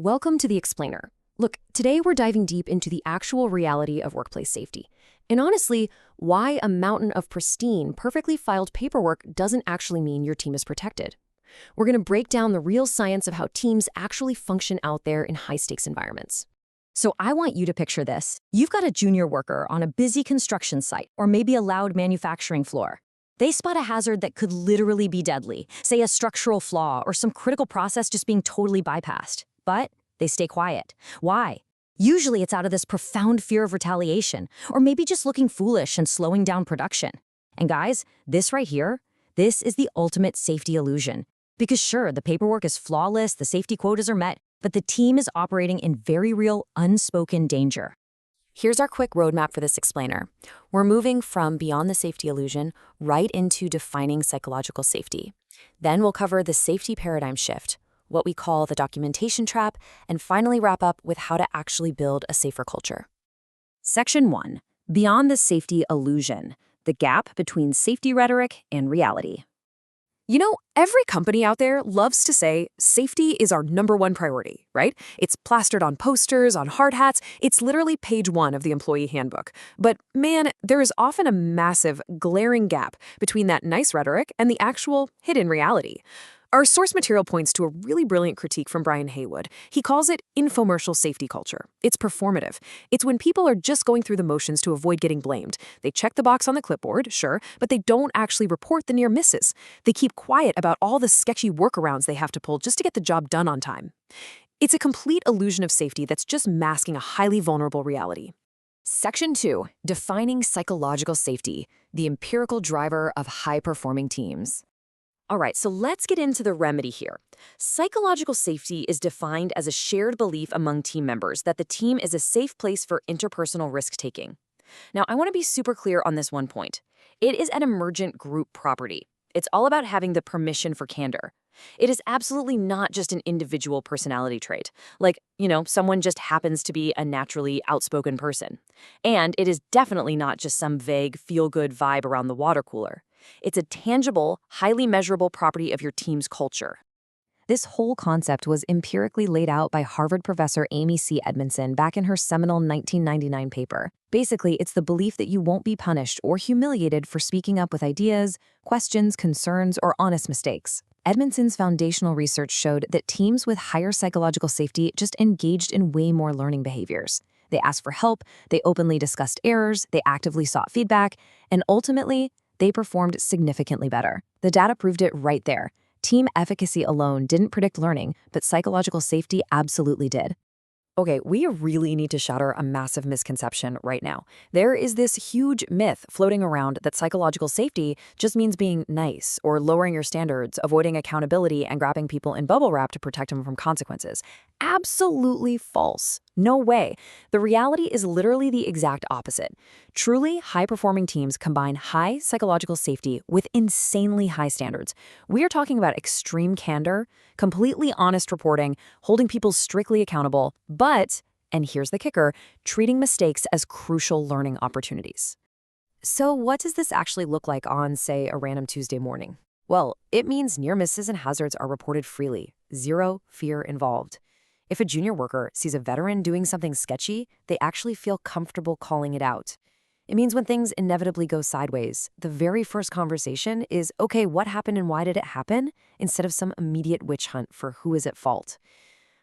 Welcome to The Explainer. Look, today we're diving deep into the actual reality of workplace safety. And honestly, why a mountain of pristine, perfectly filed paperwork doesn't actually mean your team is protected. We're going to break down the real science of how teams actually function out there in high-stakes environments. So I want you to picture this. You've got a junior worker on a busy construction site or maybe a loud manufacturing floor. They spot a hazard that could literally be deadly, say a structural flaw or some critical process just being totally bypassed. But they stay quiet. Why? Usually it's out of this profound fear of retaliation, or maybe just looking foolish and slowing down production. And guys, this right here, this is the ultimate safety illusion. Because sure, the paperwork is flawless, the safety quotas are met, but the team is operating in very real, unspoken danger. Here's our quick roadmap for this explainer. We're moving from beyond the safety illusion right into defining psychological safety. Then we'll cover the safety paradigm shift, what we call the documentation trap, and finally wrap up with how to actually build a safer culture. Section 1. Beyond the safety illusion, the gap between safety rhetoric and reality. You know, every company out there loves to say safety is our #1 priority, right? It's plastered on posters, on hard hats. It's literally page 1 of the employee handbook. But man, there is often a massive, glaring gap between that nice rhetoric and the actual hidden reality. Our source material points to a really brilliant critique from Brian Haywood. He calls it infomercial safety culture. It's performative. It's when people are just going through the motions to avoid getting blamed. They check the box on the clipboard, sure, but they don't actually report the near misses. They keep quiet about all the sketchy workarounds they have to pull just to get the job done on time. It's a complete illusion of safety that's just masking a highly vulnerable reality. Section 2. Defining psychological safety, the empirical driver of high-performing teams. All right, so let's get into the remedy here. Psychological safety is defined as a shared belief among team members that the team is a safe place for interpersonal risk-taking. Now, I want to be super clear on this one point. It is an emergent group property. It's all about having the permission for candor. It is absolutely not just an individual personality trait, like, someone just happens to be a naturally outspoken person. And it is definitely not just some vague, feel-good vibe around the water cooler. It's a tangible, highly measurable property of your team's culture. This whole concept was empirically laid out by Harvard professor Amy C. Edmondson back in her seminal 1999 paper. Basically, it's the belief that you won't be punished or humiliated for speaking up with ideas, questions, concerns, or honest mistakes. Edmondson's foundational research showed that teams with higher psychological safety just engaged in way more learning behaviors. They asked for help, they openly discussed errors, they actively sought feedback, and ultimately, they performed significantly better. The data proved it right there. Team efficacy alone didn't predict learning, but psychological safety absolutely did. Okay, we really need to shatter a massive misconception right now. There is this huge myth floating around that psychological safety just means being nice or lowering your standards, avoiding accountability, and grabbing people in bubble wrap to protect them from consequences. Absolutely false. No way. The reality is literally the exact opposite. Truly high-performing teams combine high psychological safety with insanely high standards. We are talking about extreme candor, completely honest reporting, holding people strictly accountable, but, and here's the kicker, treating mistakes as crucial learning opportunities. So what does this actually look like on, say, a random Tuesday morning? Well, it means near misses and hazards are reported freely. Zero fear involved. If a junior worker sees a veteran doing something sketchy, they actually feel comfortable calling it out. It means when things inevitably go sideways, the very first conversation is, okay, what happened and why did it happen? Instead of some immediate witch hunt for who is at fault.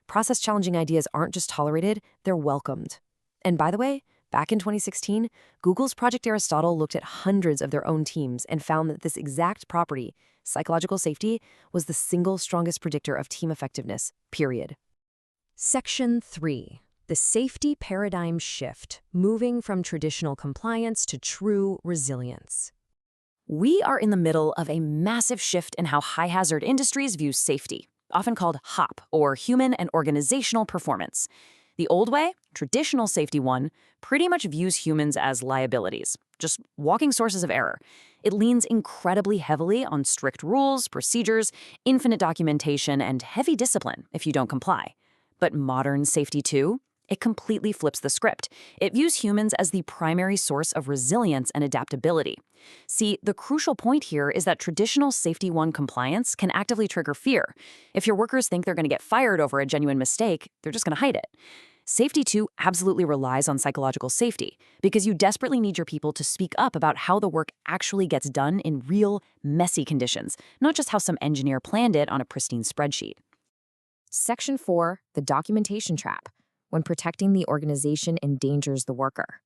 Process-challenging ideas aren't just tolerated, they're welcomed. And by the way, back in 2016, Google's Project Aristotle looked at hundreds of their own teams and found that this exact property, psychological safety, was the single strongest predictor of team effectiveness, period. Section 3. The safety paradigm shift, moving from traditional compliance to true resilience. We are in the middle of a massive shift in how high-hazard industries view safety, often called HOP, or human and organizational performance. The old way, traditional safety one, pretty much views humans as liabilities, just walking sources of error. It leans incredibly heavily on strict rules, procedures, infinite documentation, and heavy discipline if you don't comply. But modern safety 2, It completely flips the script. It views humans as the primary source of resilience and adaptability. See, the crucial point here is that traditional Safety 1 compliance can actively trigger fear. If your workers think they're going to get fired over a genuine mistake, they're just going to hide it. Safety 2 absolutely relies on psychological safety because you desperately need your people to speak up about how the work actually gets done in real, messy conditions, not just how some engineer planned it on a pristine spreadsheet. Section 4, the documentation trap, when protecting the organization endangers the worker.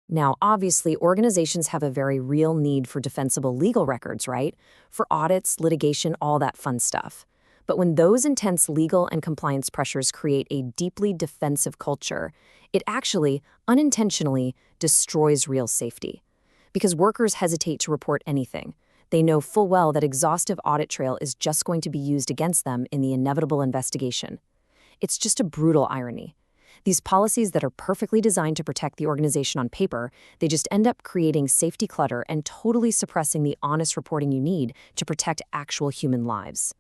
Now, obviously, organizations have a very real need for defensible legal records, right? For audits, litigation, all that fun stuff. But when those intense legal and compliance pressures create a deeply defensive culture, it actually, unintentionally, destroys real safety. Because workers hesitate to report anything. They know full well that exhaustive audit trail is just going to be used against them in the inevitable investigation. It's just a brutal irony. These policies that are perfectly designed to protect the organization on paper, they just end up creating safety clutter and totally suppressing the honest reporting you need to protect actual human lives.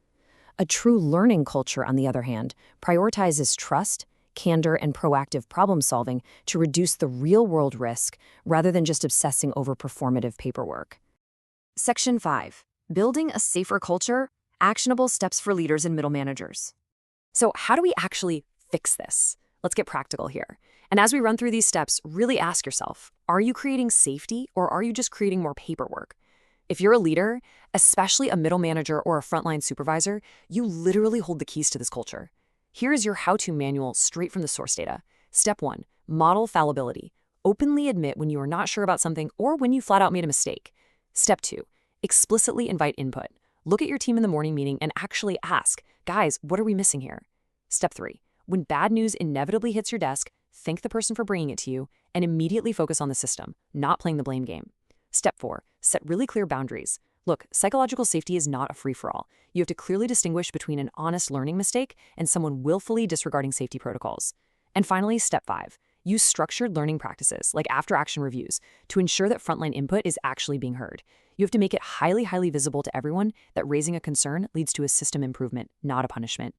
A true learning culture, on the other hand, prioritizes trust, candor, and proactive problem-solving to reduce the real-world risk rather than just obsessing over performative paperwork. Section 5. Building a safer culture, actionable steps for leaders and middle managers. So how do we actually fix this? Let's get practical here. And as we run through these steps, really ask yourself, are you creating safety or are you just creating more paperwork? If you're a leader, especially a middle manager or a frontline supervisor, you literally hold the keys to this culture. Here is your how-to manual straight from the source data. Step 1, model fallibility. Openly admit when you are not sure about something or when you flat out made a mistake. Step 2, explicitly invite input. Look at your team in the morning meeting and actually ask, guys, what are we missing here? Step 3, when bad news inevitably hits your desk, thank the person for bringing it to you and immediately focus on the system, not playing the blame game. Step 4, set really clear boundaries. Look, psychological safety is not a free-for-all. You have to clearly distinguish between an honest learning mistake and someone willfully disregarding safety protocols. And finally, step 5, use structured learning practices, like after-action reviews, to ensure that frontline input is actually being heard. You have to make it highly, highly visible to everyone that raising a concern leads to a system improvement, not a punishment.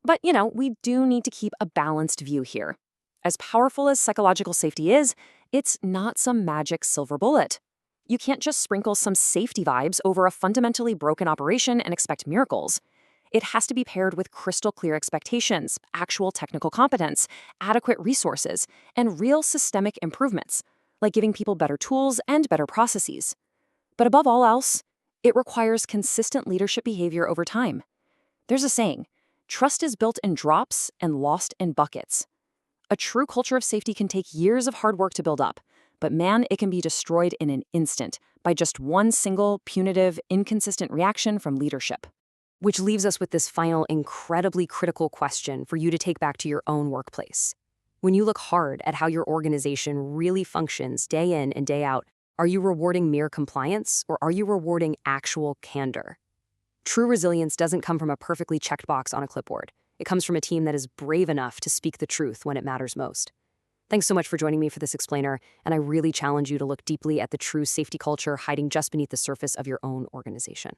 But, we do need to keep a balanced view here. As powerful as psychological safety is, it's not some magic silver bullet. You can't just sprinkle some safety vibes over a fundamentally broken operation and expect miracles. It has to be paired with crystal clear expectations, actual technical competence, adequate resources, and real systemic improvements, like giving people better tools and better processes. But above all else, it requires consistent leadership behavior over time. There's a saying, trust is built in drops and lost in buckets. A true culture of safety can take years of hard work to build up, but man, it can be destroyed in an instant by just one single, punitive, inconsistent reaction from leadership. Which leaves us with this final, incredibly critical question for you to take back to your own workplace. When you look hard at how your organization really functions day in and day out, are you rewarding mere compliance or are you rewarding actual candor? True resilience doesn't come from a perfectly checked box on a clipboard. It comes from a team that is brave enough to speak the truth when it matters most. Thanks so much for joining me for this explainer, and I really challenge you to look deeply at the true safety culture hiding just beneath the surface of your own organization.